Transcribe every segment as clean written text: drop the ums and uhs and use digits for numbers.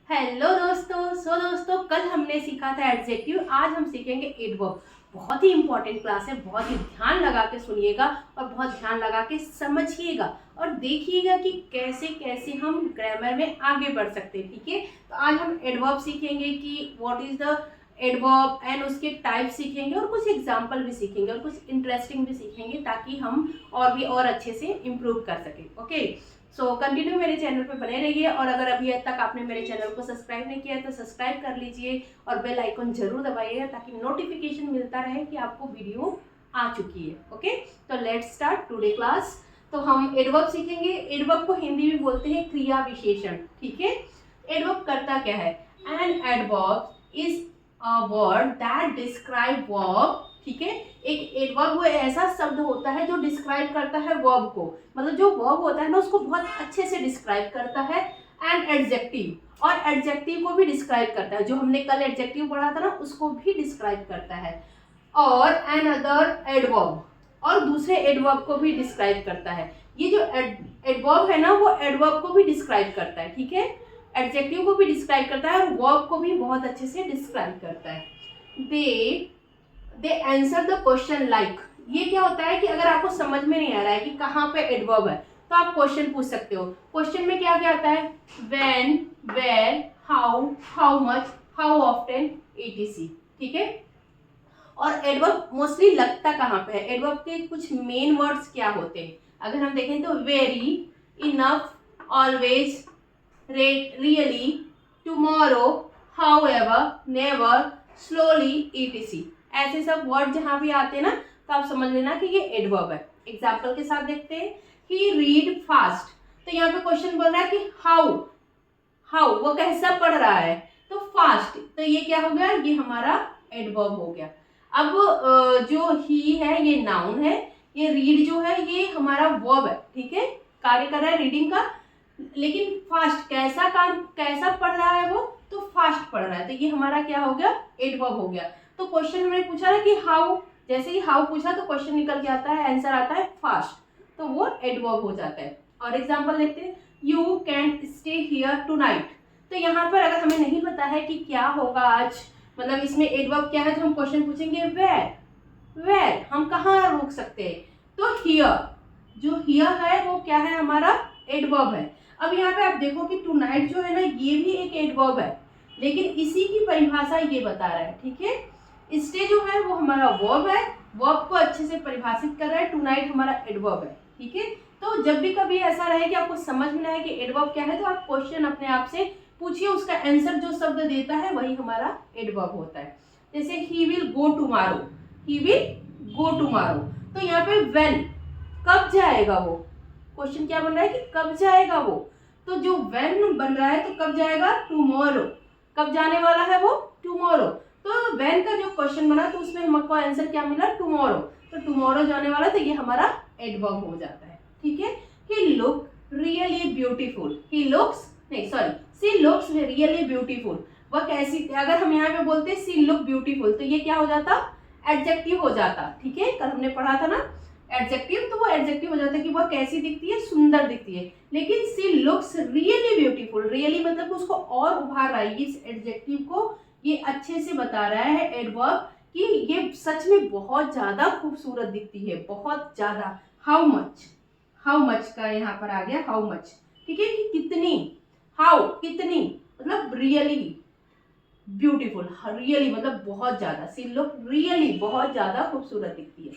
Hello दोस्तों। दोस्तों कल हमने सीखा था एडजेक्टिव, आज हम सीखेंगे एडवर्ब। बहुत ही इंपॉर्टेंट क्लास है, बहुत ही ध्यान लगा के सुनिएगा और बहुत ध्यान लगा के समझिएगा और देखिएगा कि कैसे कैसे हम ग्रामर में आगे बढ़ सकते हैं। ठीक है, तो आज हम एडवर्ब सीखेंगे कि what is the adverb and उसके टाइप सीखेंगे और कुछ एग्जाम्पल भी सीखेंगे और कुछ इंटरेस्टिंग भी सीखेंगे ताकि हम और भी और अच्छे से इम्प्रूव कर सकें। ओके, सो कंटिन्यू मेरे चैनल पे बने रहिए और अगर अभी तक आपने मेरे चैनल को सब्सक्राइब नहीं किया है तो सब्सक्राइब कर लीजिए और बेल आइकन जरूर दबाइएगा ताकि नोटिफिकेशन मिलता रहे कि आपको वीडियो आ चुकी है। ओके, तो लेट्स स्टार्ट टुडे क्लास। तो हम एडवर्ब सीखेंगे। एडवर्ब को हिंदी में बोलते हैं क्रिया विशेषण। ठीक है, एडवर्ब करता क्या है? An adverb is a word that describe verb. ठीक है, एक एडवर्ब वो ऐसा शब्द होता है जो डिस्क्राइब करता है वर्ब को, मतलब जो वर्ब होता है ना उसको बहुत अच्छे से डिस्क्राइब करता है। एंड एडजेक्टिव, और एडजेक्टिव को भी डिस्क्राइब करता है, जो हमने कल एडजेक्टिव पढ़ा था ना उसको भी डिस्क्राइब करता है। और एन अदर एडवर्ब, और दूसरे एडवर्ब को भी डिस्क्राइब करता है। ये जो एडवर्ब है ना वो एडवर्ब को भी डिस्क्राइब करता है। ठीक है, एडजेक्टिव को भी डिस्क्राइब करता है और वर्ब को भी बहुत अच्छे से डिस्क्राइब करता है। दे आंसर द क्वेश्चन लाइक। ये क्या होता है कि अगर आपको समझ में नहीं आ रहा है कि कहाँ पे एडवर्ब है तो आप क्वेश्चन पूछ सकते हो। क्वेश्चन में क्या क्या आता है? When, where, how, how much, how often, etc। ठीक है, और एडवर्ब मोस्टली लगता कहाँ पे है? एडवर्ब के कुछ मेन वर्ड्स क्या होते हैं अगर हम देखें तो very, enough, always, really, tomorrow, however, never, slowly, etc। ऐसे सब वर्ड जहां भी आते हैं ना तो आप समझ लेना कि ये एडवर्ब है। एग्जाम्पल के साथ देखते हैं। ही रीड फास्ट, तो यहाँ पे क्वेश्चन बोल रहा है कि हाउ, हाउ वो कैसा पढ़ रहा है, तो फास्ट, तो ये क्या हो गया? ये हमारा एडवर्ब हो गया। अब जो ही है ये नाउन है, ये रीड जो है ये हमारा वर्ब है। ठीक है, कार्य कर रहा है रीडिंग का, लेकिन फास्ट कैसा काम, कैसा पढ़ रहा है वो, तो फास्ट पढ़ रहा है, तो ये हमारा क्या हो गया? एडवर्ब हो गया। तो क्वेश्चन हमने पूछा ना कि हाउ, जैसे ही हाउ पूछा तो क्वेश्चन निकल के आता है, आंसर आता है फास्ट, तो वो एडवर्ब हो जाता है। और एग्जांपल देखते हैं। You can stay here tonight, तो यहाँ पर अगर हमें नहीं पता है कि क्या होगा आज, मतलब इसमें एडवर्ब क्या है, तो हम क्वेश्चन पूछेंगे वेयर, वेयर हम कहाँ रुक सकते हैं, तो हियर, जो हियर है वो क्या है? हमारा एडवर्ब है। अब यहाँ पे आप देखो कि टुनाइट जो है ना ये भी एक एडवर्ब है, लेकिन इसी की परिभाषा ये बता रहा है। ठीक है, स्टे जो है वो हमारा वर्ब है, वर्ब को अच्छे से परिभाषित कर रहा है, टुनाइट हमारा एडवर्ब है। ठीक है, तो जब भी कभी ऐसा रहे कि आपको समझ में ना आए कि एडवर्ब क्या है तो आप क्वेश्चन अपने आप से पूछिए, उसका आंसर जो शब्द देता है वही हमारा एडवर्ब होता है। जैसे he will go tomorrow, he will go tomorrow, तो यहाँ पे व्हेन, कब जाएगा वो, क्वेश्चन क्या बन रहा है कि कब जाएगा वो, तो जो व्हेन बन रहा है तो कब जाएगा? टुमारो, कब जाने वाला है वो? टुमारो, तो व्हेन का जो क्वेश्चन बना तो उसमें हमको आंसर क्या मिला? टुमारो, तो टुमारो जाने वाला, तो ये हमारा एडवर्ब हो जाता है। ठीक है, he look really beautiful, he looks नहीं sorry she looks really beautiful, वह कैसी, अगर हम यहाँ पे बोलते सी लुक ब्यूटीफुल तो ये क्या हो जाता? एडजेक्टिव हो जाता। ठीक है, कल हमने पढ़ा था ना एडजेक्टिव, तो वो एडजेक्टिव हो जाता है कि वह कैसी दिखती है? सुंदर दिखती है। लेकिन सी लुक्स रियली ब्यूटीफुल, रियली मतलब उसको और उभार रहा है, इस एडजेक्टिव को ये अच्छे से बता रहा है एडवर्ब कि ये सच में बहुत ज्यादा खूबसूरत दिखती है, बहुत ज्यादा। हाउ मच, हाउ मच का यहाँ पर आ गया हाउ मच। ठीक है, कि कितनी, हाउ कितनी, मतलब रियली ब्यूटीफुल, रियली मतलब बहुत ज्यादा, सी लुक रियली बहुत ज्यादा खूबसूरत दिखती है।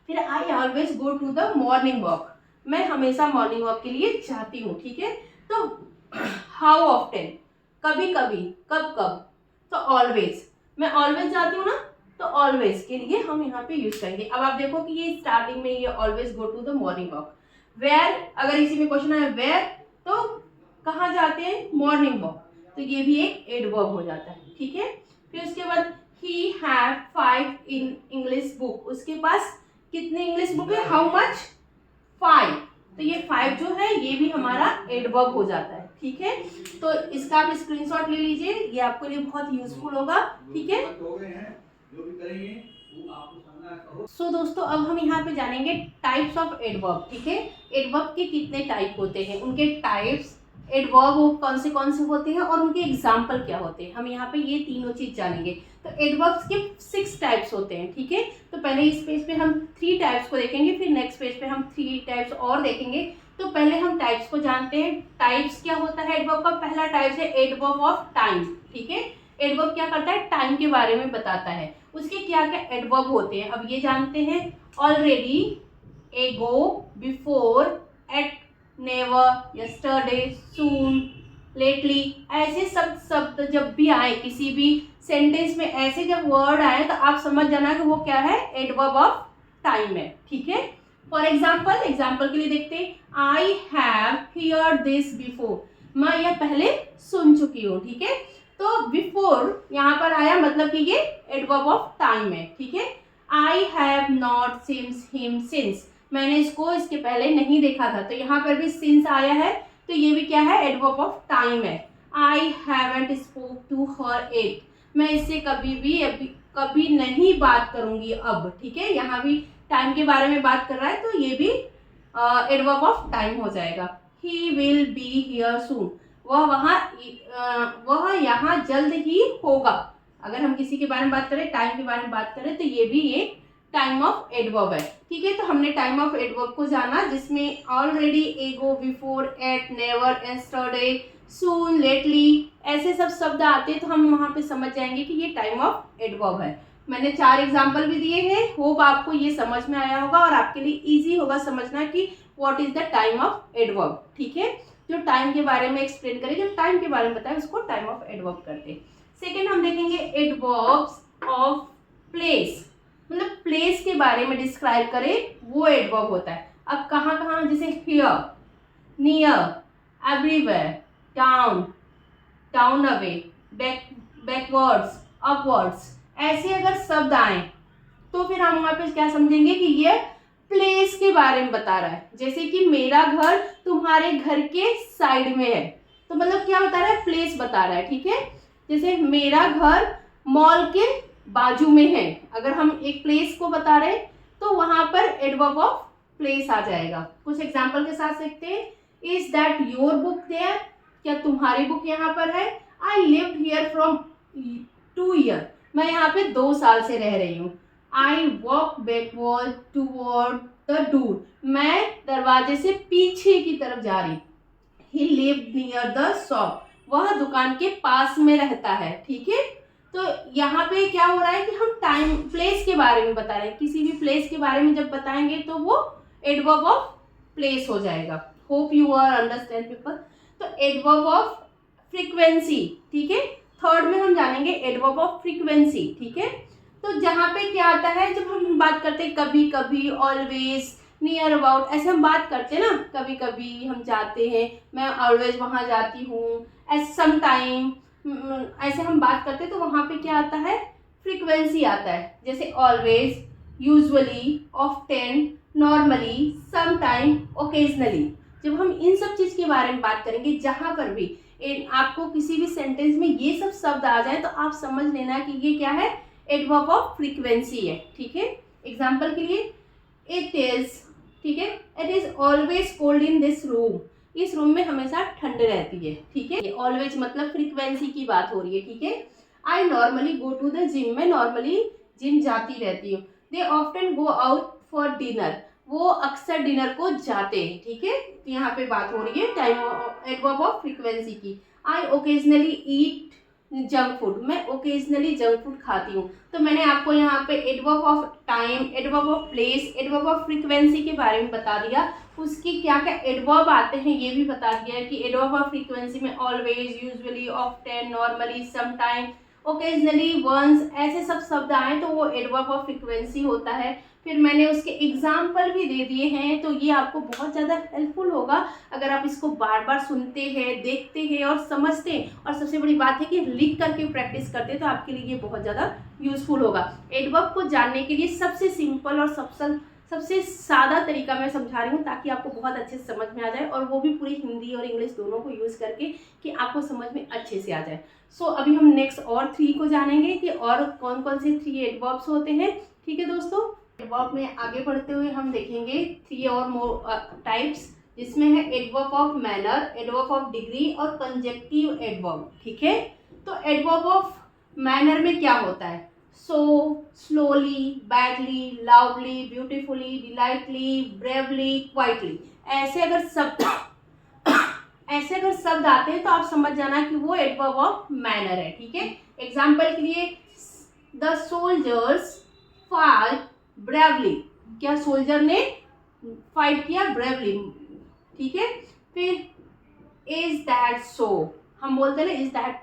फिर I always go to the morning walk, मैं हमेशा मॉर्निंग वॉक के लिए जाती हूँ। ठीक है, तो हाउ ऑफ्टन, कभी कभी, कब कब, तो ऑलवेज, मैं ऑलवेज जाती हूँ ना, तो ऑलवेज के लिए हम यहाँ पे यूज करेंगे। अब आप देखो कि ये स्टार्टिंग में ये always go to the morning walk. Where, अगर इसी में क्वेश्चन है वेयर, तो कहाँ जाते हैं? मॉर्निंग वॉक, तो ये भी एक एडवर्ब हो जाता है। ठीक है, फिर उसके बाद he have 5 in English book, उसके पास कितनी इंग्लिश बुक है? How much? 5, तो ये 5 जो है ये भी हमारा एडवर्ब हो जाता है। ठीक है, तो इसका आप स्क्रीनशॉट ले लीजिए, ये आपके लिए बहुत यूजफुल होगा। ठीक है, सो दोस्तों अब हम यहाँ पे जानेंगे टाइप्स ऑफ एडवर्ब। ठीक है, एडवर्ब के कितने टाइप होते हैं, उनके टाइप्स एडवर्ब कौन से होते हैं और उनके एग्जाम्पल क्या होते हैं, हम यहाँ पे ये तीनों चीज जानेंगे। तो एडवर्ब्स के 6 टाइप्स होते हैं, ठीक है। तो पहले इस पेज पे हम 3 टाइप्स को देखेंगे, फिर नेक्स्ट पेज पे हम 3 टाइप्स और देखेंगे। तो पहले हम टाइप्स को जानते हैं। टाइप्स क्या होता है एडवर्ब का? पहला टाइप है एडवर्ब ऑफ टाइम, ठीक है। एडवर्ब क्या करता है? टाइम के बारे में बताता है। उसके क्या क्या एडवर्ब होते हैं अब ये जानते हैं। ऑलरेडी, एगो, बिफोर, एट, नेवर, यस्टरडे, सून, लेटली, ऐसे सब शब्द जब भी आए किसी भी सेंटेंस में, ऐसे जब वर्ड आए तो आप समझ जाना कि वो क्या है, एडवर्ब ऑफ टाइम है, ठीक है। फॉर एग्जाम्पल के लिए देखते हैं, I have heard this before, मैं यह पहले सुन चुकी हूँ, ठीक है। तो बिफोर यहाँ पर आया मतलब कि ये एडवर्ब ऑफ टाइम है, ठीक है। I have not seen him since, मैंने इसको इसके पहले नहीं देखा था, तो यहाँ पर भी सिंस आया है, तो ये भी क्या है, एडवर्ब ऑफ टाइम है। I haven't spoke to her it, मैं इससे कभी नहीं बात करूंगी अब, ठीक है। यहाँ भी टाइम के बारे में बात कर रहा है, तो ये भी एडवर्ब ऑफ टाइम हो जाएगा। ही विल बी हियर सून, वह यहाँ जल्द ही होगा। अगर हम किसी के बारे में बात करें, टाइम के बारे में बात करें, तो ये भी ये टाइम ऑफ एडवर्ब है, ठीक है। तो हमने टाइम ऑफ एडवर्ब को जाना, जिसमें ऑलरेडी, एगो, बिफोर, एट, नेवर, यस्टरडे, सून, लेटली, ऐसे सब शब्द आते हैं, तो हम वहाँ पे समझ जाएंगे कि ये टाइम ऑफ एडवर्ब है। मैंने 4 एग्जाम्पल भी दिए हैं, होप आपको ये समझ में आया होगा और आपके लिए इजी होगा समझना कि what is the time of adverb, ठीक है। जो टाइम के बारे में एक्सप्लेन करें, जो टाइम के बारे में बताए, उसको टाइम ऑफ एडवर्ब करते हैं। सेकेंड हम देखेंगे एडवर्ब्स ऑफ प्लेस, मतलब प्लेस के बारे में डिस्क्राइब करे वो एडवर्ब होता है। अब कहाँ, जैसे here, near, everywhere, down, down away, backwards, upwards, ऐसे अगर शब्द आए तो फिर हम वहाँ पे क्या समझेंगे कि ये प्लेस के बारे में बता रहा है। जैसे कि मेरा घर तुम्हारे घर के साइड में है, तो मतलब क्या बता रहा है, प्लेस बता रहा है, ठीक है। जैसे मेरा घर मॉल के बाजू में है, अगर हम एक प्लेस को बता रहे हैं तो वहां पर एडवर्ब ऑफ प्लेस आ जाएगा। कुछ एग्जांपल के साथ देखते हैं। Is that your book there, क्या तुम्हारी बुक यहाँ पर है। I lived here from 2 year, मैं यहाँ पे 2 साल से रह रही हूँ। I walk backward toward the door, मैं दरवाजे से पीछे की तरफ जा रही। He lived near the shop, वह दुकान के पास में रहता है, ठीक है। तो यहाँ पे क्या हो रहा है कि हम टाइम प्लेस के बारे में बता रहे हैं। किसी भी प्लेस के बारे में जब बताएंगे तो वो एडवर्ब ऑफ प्लेस हो जाएगा। Hope you are understand people. तो एडवर्ब ऑफ फ्रीक्वेंसी, ठीक है। थर्ड में हम जानेंगे एडवर्ब ऑफ फ्रीक्वेंसी, ठीक है। तो जहाँ पे क्या आता है, जब हम बात करते हैं कभी कभी, ऑलवेज, नियर अबाउट, ऐसे हम बात करते हैं ना, कभी कभी हम जाते हैं, मैं ऑलवेज वहाँ जाती हूँ, एट सम टाइम, ऐसे हम बात करते हैं, तो वहाँ पे क्या आता है, फ्रीक्वेंसी आता है। जैसे always, usually, often, normally, some time, occasionally. जब हम इन सब चीज़ के बारे में बात करेंगे, जहाँ पर भी आपको किसी भी सेंटेंस में ये सब शब्द आ जाए, तो आप समझ लेना कि ये क्या है, एडवर्ब ऑफ फ्रीक्वेंसी है, ठीक है। एग्जाम्पल के लिए, इट इज, ठीक है, it is always cold in this room, इस रूम में हमेशा ठंड रहती है, ठीक है। ऑलवेज मतलब फ्रीक्वेंसी की बात हो रही है, ठीक है। I normally go to the gym, मैं नॉर्मली जिम जाती रहती हूँ। They often go out for dinner, वो अक्सर डिनर को जाते हैं, ठीक है। तो यहाँ पे बात हो रही है टाइम एडवर्ब ऑफ फ्रीक्वेंसी की। I occasionally eat junk food, मैं ओकेजनली जंक फूड खाती हूँ। तो मैंने आपको यहाँ पे adverb of time, adverb of place, adverb of frequency के बारे में बता दिया। उसकी क्या क्या एडवर्ब आते हैं ये भी बता दिया कि एडवर्ब ऑफ फ्रीक्वेंसी में always, usually, often, normally, some time, occasionally, once, ऐसे सब शब्द आए तो वो एडवर्ब ऑफ फ्रीक्वेंसी होता है। फिर मैंने उसके एग्जाम्पल भी दे दिए हैं, तो ये आपको बहुत ज़्यादा हेल्पफुल होगा अगर आप इसको बार बार सुनते हैं, देखते हैं और समझते हैं। और सबसे बड़ी बात है कि लिख करके प्रैक्टिस करते हैं, तो आपके लिए ये बहुत ज़्यादा यूजफुल होगा। एडवर्ब को जानने के लिए सबसे सिंपल और सबसे सादा तरीका मैं समझा रही हूँ, ताकि आपको बहुत अच्छे से समझ में आ जाए, और वो भी पूरी हिंदी और इंग्लिश दोनों को यूज़ करके कि आपको समझ में अच्छे से आ जाए। सो अभी हम नेक्स्ट और 3 को जानेंगे कि और कौन कौन से 3 एडवर्ब्स होते हैं, ठीक है दोस्तों। एडवर्ब में आगे बढ़ते हुए हम देखेंगे 3 और मोर टाइप्स, जिसमें है adverb of manner, adverb of degree और कंजक्टिव एडवर्ब। ठीक है, तो एडवर्ब ऑफ मैनर में क्या होता है? So, slowly, badly, loudly, beautifully, delightly, bravely, quietly, ऐसे अगर शब्द आते हैं तो आप समझ जाना कि वो एडवर्ब ऑफ मैनर है। ठीक है, एग्जाम्पल के लिए द सोल्जर्स फाइट ब्रेवली, क्या सोल्जर ने फाइट किया? ब्रेवली। ठीक है, फिर इज दैट सो, हम बोलते हैं ना इज दैट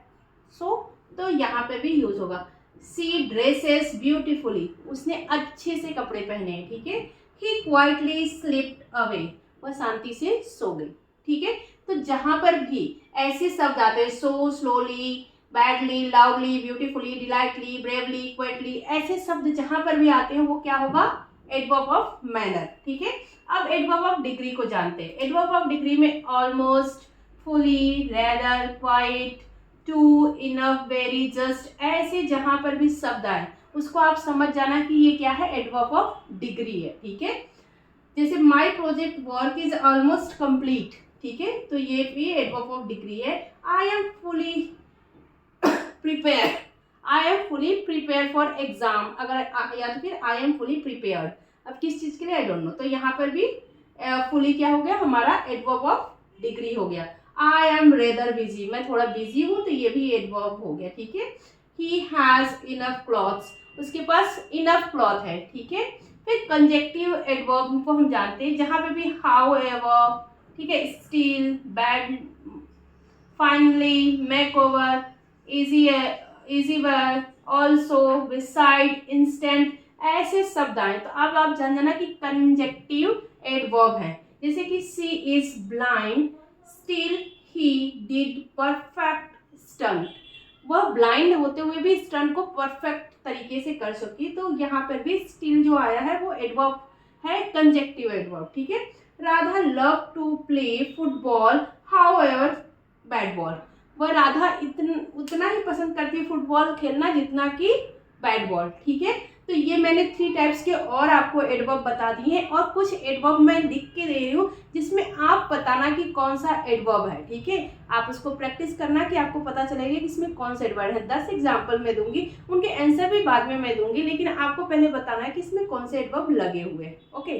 सो, तो यहाँ पे भी यूज होगा। सी ड्रेसेस ब्यूटीफुली, उसने अच्छे से कपड़े पहने हैं। ठीक है, ही क्वाइटली स्लिप्ड अवे, वह शांति से सो गई। ठीक है, तो जहां पर भी ऐसे शब्द आते हैं, so, slowly, badly, loudly, beautifully, delightly, bravely, quietly, ऐसे शब्द जहां पर भी आते हैं वो क्या होगा? Adverb of manner. ठीक है, अब एडवर्ब ऑफ डिग्री को जानते हैं। एडवर्ब ऑफ डिग्री में almost, fully, rather, quite, too, enough, very, just, ऐसे जहां पर भी शब्द आए उसको आप समझ जाना कि ये क्या है? एडवर्ब ऑफ डिग्री है। ठीक है, जैसे my project work is almost complete. ठीक है, तो ये भी एडवर्ब ऑफ डिग्री है। I am fully prepare, I am fully prepare for exam, अगर या तो फिर आई एम फुली प्रिपेयर्ड, अब किस चीज़ के लिए आई डोंट नो, तो यहाँ पर भी फुली क्या हो गया? हमारा एडवर्ब ऑफ डिग्री हो गया। आई एम रेदर बिजी, मैं थोड़ा बिजी हूँ, तो ये भी एडवर्ब हो गया। ठीक है, ही हैज़ इनफ क्लॉथ्स, उसके पास इनफ क्लॉथ है। ठीक है, फिर कंजेक्टिव एडवर्ब को हम जानते हैं, जहाँ पे भी हाउ एवर, ठीक है, still, bad, finally, make over, easy work, also, beside, instant, ऐसे शब्द आए तो अब आप जान जाना कि कंजेक्टिव एडवर्ब है। जैसे कि she is blind, still he did perfect stunt, वह ब्लाइंड होते हुए भी स्टंट को परफेक्ट तरीके से कर सकी, तो यहाँ पर भी स्टिल जो आया है वो एडवर्ब है, कंजेक्टिव एडवर्ब। ठीक है, Radha love to play football, however bat ball, वह राधा उतना ही पसंद करती है फुटबॉल खेलना जितना कि बैट बॉल। ठीक है, तो ये मैंने 3 टाइप्स के और आपको एडवर्ब बता दिए हैं, और कुछ एडवर्ब मैं लिख के दे रही हूँ जिसमें आप बताना कि कौन सा एडवर्ब है। ठीक है, आप उसको प्रैक्टिस करना कि आपको पता चलेगा कि इसमें कौन सा एडवर्ब है। 10 एग्जाम्पल मैं दूंगी, उनके आंसर भी बाद में मैं दूंगी, लेकिन आपको पहले बताना है कि इसमें कौन से एडवर्ब लगे हुए हैं। ओके।